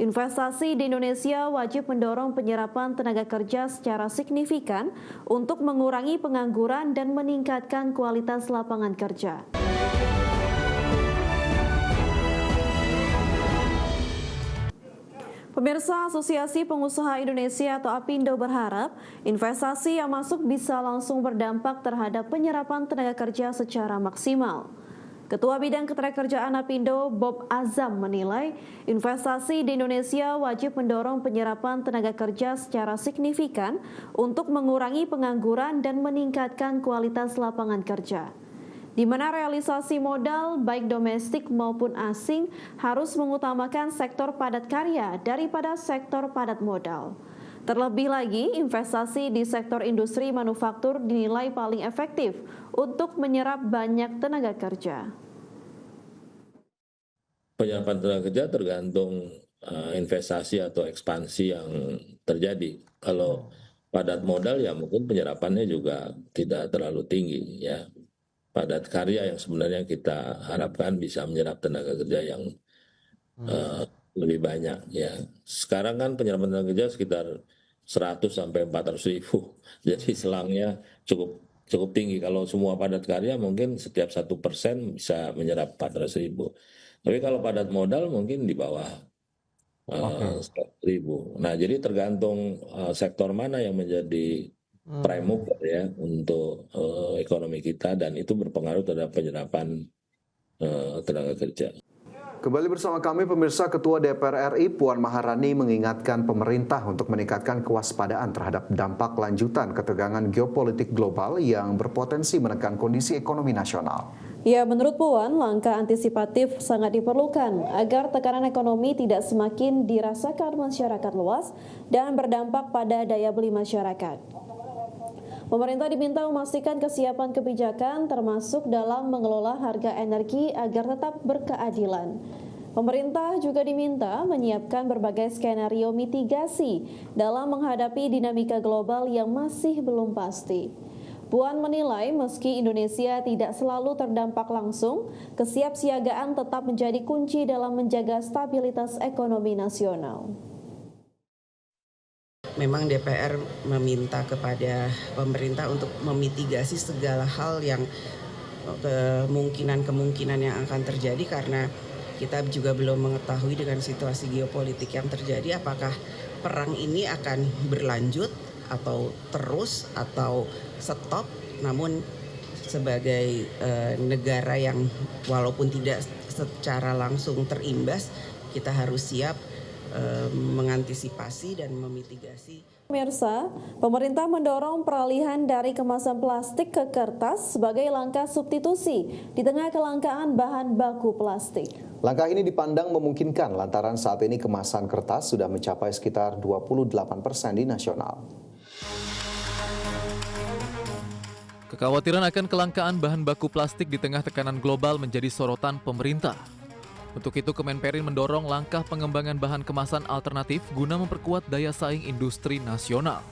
Investasi di Indonesia wajib mendorong penyerapan tenaga kerja secara signifikan untuk mengurangi pengangguran dan meningkatkan kualitas lapangan kerja. Pemirsa, Asosiasi Pengusaha Indonesia atau APindo berharap investasi yang masuk bisa langsung berdampak terhadap penyerapan tenaga kerja secara maksimal. Ketua Bidang Ketenagakerjaan APindo, Bob Azam, menilai investasi di Indonesia wajib mendorong penyerapan tenaga kerja secara signifikan untuk mengurangi pengangguran dan meningkatkan kualitas lapangan kerja, di mana realisasi modal baik domestik maupun asing harus mengutamakan sektor padat karya daripada sektor padat modal. Terlebih lagi, investasi di sektor industri manufaktur dinilai paling efektif untuk menyerap banyak tenaga kerja. Penyerapan tenaga kerja tergantung investasi atau ekspansi yang terjadi. Kalau padat modal ya mungkin penyerapannya juga tidak terlalu tinggi ya. Padat karya yang sebenarnya kita harapkan bisa menyerap tenaga kerja yang lebih banyak ya. Sekarang kan penyerapan tenaga kerja sekitar 100 sampai 400.000. Jadi selangnya cukup tinggi. Kalau semua padat karya mungkin setiap 1% bisa menyerap 400.000. Tapi kalau padat modal mungkin di bawah 100.000. Nah jadi tergantung sektor mana yang menjadi prime mover ya untuk ekonomi kita, dan itu berpengaruh terhadap penyerapan tenaga kerja. Kembali bersama kami pemirsa, Ketua DPR RI Puan Maharani mengingatkan pemerintah untuk meningkatkan kewaspadaan terhadap dampak lanjutan ketegangan geopolitik global yang berpotensi menekan kondisi ekonomi nasional. Ya, menurut Puan, langkah antisipatif sangat diperlukan agar tekanan ekonomi tidak semakin dirasakan masyarakat luas dan berdampak pada daya beli masyarakat. Pemerintah diminta memastikan kesiapan kebijakan termasuk dalam mengelola harga energi agar tetap berkeadilan. Pemerintah juga diminta menyiapkan berbagai skenario mitigasi dalam menghadapi dinamika global yang masih belum pasti. Puan menilai meski Indonesia tidak selalu terdampak langsung, kesiapsiagaan tetap menjadi kunci dalam menjaga stabilitas ekonomi nasional. Memang DPR meminta kepada pemerintah untuk memitigasi segala hal yang kemungkinan yang akan terjadi, karena kita juga belum mengetahui dengan situasi geopolitik yang terjadi apakah perang ini akan berlanjut atau terus atau stop. Namun sebagai negara yang walaupun tidak secara langsung terimbas, kita harus siap mengantisipasi dan memitigasi. Pemirsa, pemerintah mendorong peralihan dari kemasan plastik ke kertas sebagai langkah substitusi di tengah kelangkaan bahan baku plastik. Langkah ini dipandang memungkinkan lantaran saat ini kemasan kertas sudah mencapai sekitar 28% di nasional. Kekhawatiran akan kelangkaan bahan baku plastik di tengah tekanan global menjadi sorotan pemerintah. Untuk itu, Kemenperin mendorong langkah pengembangan bahan kemasan alternatif guna memperkuat daya saing industri nasional.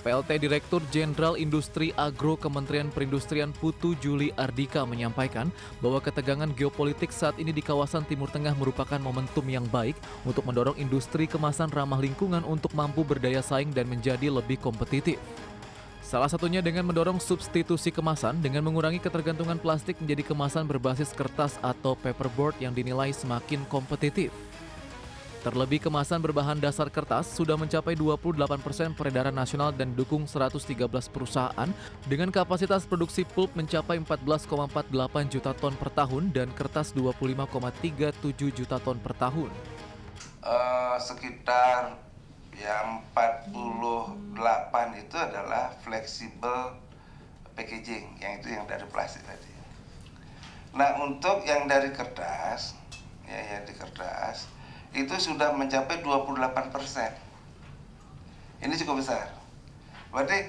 PLT Direktur Jenderal Industri Agro Kementerian Perindustrian Putu Juli Ardika menyampaikan bahwa ketegangan geopolitik saat ini di kawasan Timur Tengah merupakan momentum yang baik untuk mendorong industri kemasan ramah lingkungan untuk mampu berdaya saing dan menjadi lebih kompetitif. Salah satunya dengan mendorong substitusi kemasan dengan mengurangi ketergantungan plastik menjadi kemasan berbasis kertas atau paperboard yang dinilai semakin kompetitif. Terlebih kemasan berbahan dasar kertas sudah mencapai 28% peredaran nasional dan didukung 113 perusahaan dengan kapasitas produksi pulp mencapai 14,48 juta ton per tahun dan kertas 25,37 juta ton per tahun. Sekitar yang 48 itu adalah flexible packaging, yang itu yang dari plastik tadi. Nah, untuk yang dari kertas, ya yang di kertas itu sudah mencapai 28%. Ini cukup besar. Berarti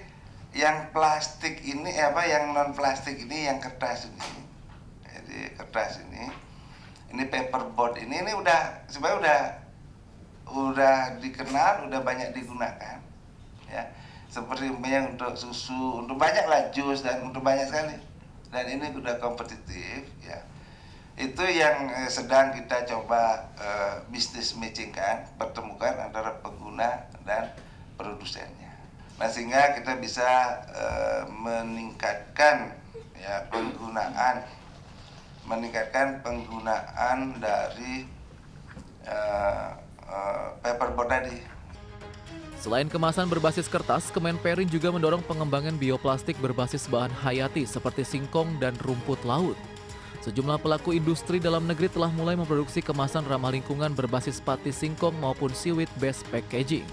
yang plastik ini yang non plastik ini, yang kertas ini. Jadi kertas ini paperboard ini sebenarnya udah dikenal, udah banyak digunakan ya, seperti umpamanya untuk susu, untuk banyak lah jus, dan untuk banyak sekali, dan ini udah kompetitif ya. Itu yang sedang kita coba bisnis matchingkan, pertemukan antara pengguna dan produsennya. Nah, sehingga kita bisa meningkatkan ya penggunaan dari paperboard tadi. Selain kemasan berbasis kertas, Kemenperin juga mendorong pengembangan bioplastik berbasis bahan hayati seperti singkong dan rumput laut. Sejumlah pelaku industri dalam negeri telah mulai memproduksi kemasan ramah lingkungan berbasis pati singkong maupun seaweed-based packaging.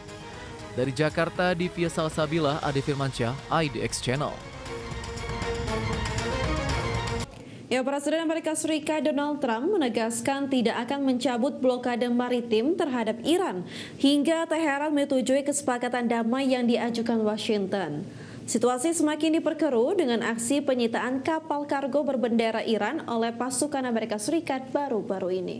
Dari Jakarta, Divya Salsabila, Adi Firmansyah, IDX Channel. Ya, Presiden Amerika Serikat Donald Trump menegaskan tidak akan mencabut blokade maritim terhadap Iran hingga Teheran menyetujui kesepakatan damai yang diajukan Washington. Situasi semakin diperkeruh dengan aksi penyitaan kapal kargo berbendera Iran oleh pasukan Amerika Serikat baru-baru ini.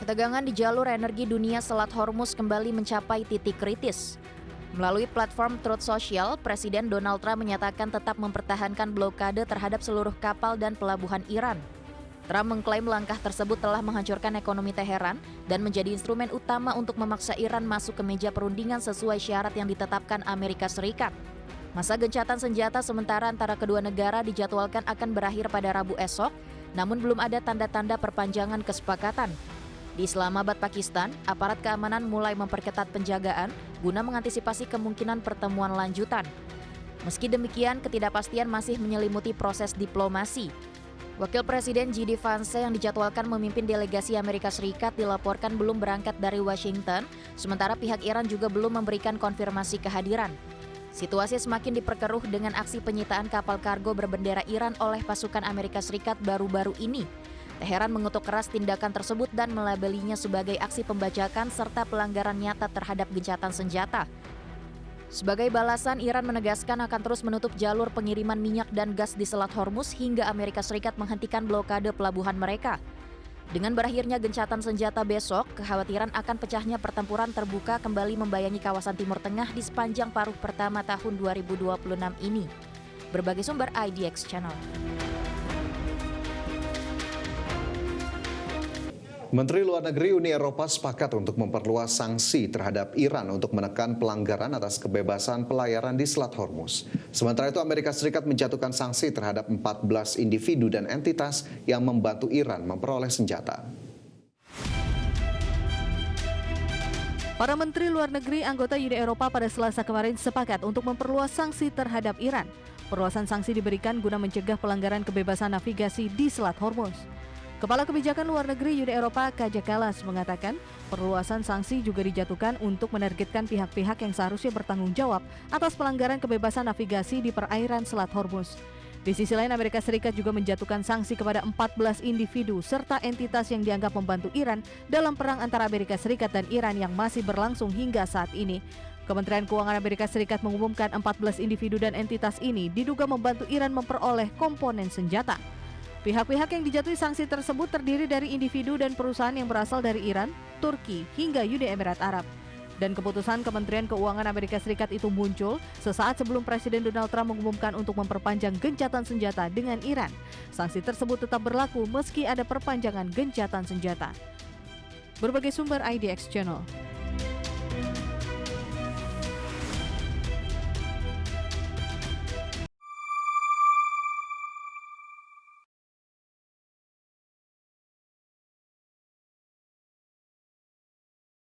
Ketegangan di jalur energi dunia Selat Hormuz kembali mencapai titik kritis. Melalui platform Truth Social, Presiden Donald Trump menyatakan tetap mempertahankan blokade terhadap seluruh kapal dan pelabuhan Iran. Trump mengklaim langkah tersebut telah menghancurkan ekonomi Teheran dan menjadi instrumen utama untuk memaksa Iran masuk ke meja perundingan sesuai syarat yang ditetapkan Amerika Serikat. Masa gencatan senjata sementara antara kedua negara dijadwalkan akan berakhir pada Rabu esok, namun belum ada tanda-tanda perpanjangan kesepakatan. Di Islamabad, Pakistan, aparat keamanan mulai memperketat penjagaan guna mengantisipasi kemungkinan pertemuan lanjutan. Meski demikian, ketidakpastian masih menyelimuti proses diplomasi. Wakil Presiden J.D. Vance yang dijadwalkan memimpin delegasi Amerika Serikat dilaporkan belum berangkat dari Washington, sementara pihak Iran juga belum memberikan konfirmasi kehadiran. Situasi semakin diperkeruh dengan aksi penyitaan kapal kargo berbendera Iran oleh pasukan Amerika Serikat baru-baru ini. Teheran mengutuk keras tindakan tersebut dan melabelinya sebagai aksi pembajakan serta pelanggaran nyata terhadap gencatan senjata. Sebagai balasan, Iran menegaskan akan terus menutup jalur pengiriman minyak dan gas di Selat Hormuz hingga Amerika Serikat menghentikan blokade pelabuhan mereka. Dengan berakhirnya gencatan senjata besok, kekhawatiran akan pecahnya pertempuran terbuka kembali membayangi kawasan Timur Tengah di sepanjang paruh pertama tahun 2026 ini. Berbagai sumber IDX Channel. Menteri Luar Negeri Uni Eropa sepakat untuk memperluas sanksi terhadap Iran untuk menekan pelanggaran atas kebebasan pelayaran di Selat Hormuz. Sementara itu, Amerika Serikat menjatuhkan sanksi terhadap 14 individu dan entitas yang membantu Iran memperoleh senjata. Para menteri luar negeri anggota Uni Eropa pada Selasa kemarin sepakat untuk memperluas sanksi terhadap Iran. Perluasan sanksi diberikan guna mencegah pelanggaran kebebasan navigasi di Selat Hormuz. Kepala Kebijakan Luar Negeri Uni Eropa Kaja Kallas mengatakan perluasan sanksi juga dijatuhkan untuk menargetkan pihak-pihak yang seharusnya bertanggung jawab atas pelanggaran kebebasan navigasi di perairan Selat Hormuz. Di sisi lain, Amerika Serikat juga menjatuhkan sanksi kepada 14 individu serta entitas yang dianggap membantu Iran dalam perang antara Amerika Serikat dan Iran yang masih berlangsung hingga saat ini. Kementerian Keuangan Amerika Serikat mengumumkan 14 individu dan entitas ini diduga membantu Iran memperoleh komponen senjata. Pihak-pihak yang dijatuhi sanksi tersebut terdiri dari individu dan perusahaan yang berasal dari Iran, Turki, hingga Uni Emirat Arab. Dan keputusan Kementerian Keuangan Amerika Serikat itu muncul sesaat sebelum Presiden Donald Trump mengumumkan untuk memperpanjang gencatan senjata dengan Iran. Sanksi tersebut tetap berlaku meski ada perpanjangan gencatan senjata. Berbagai sumber IDX Channel.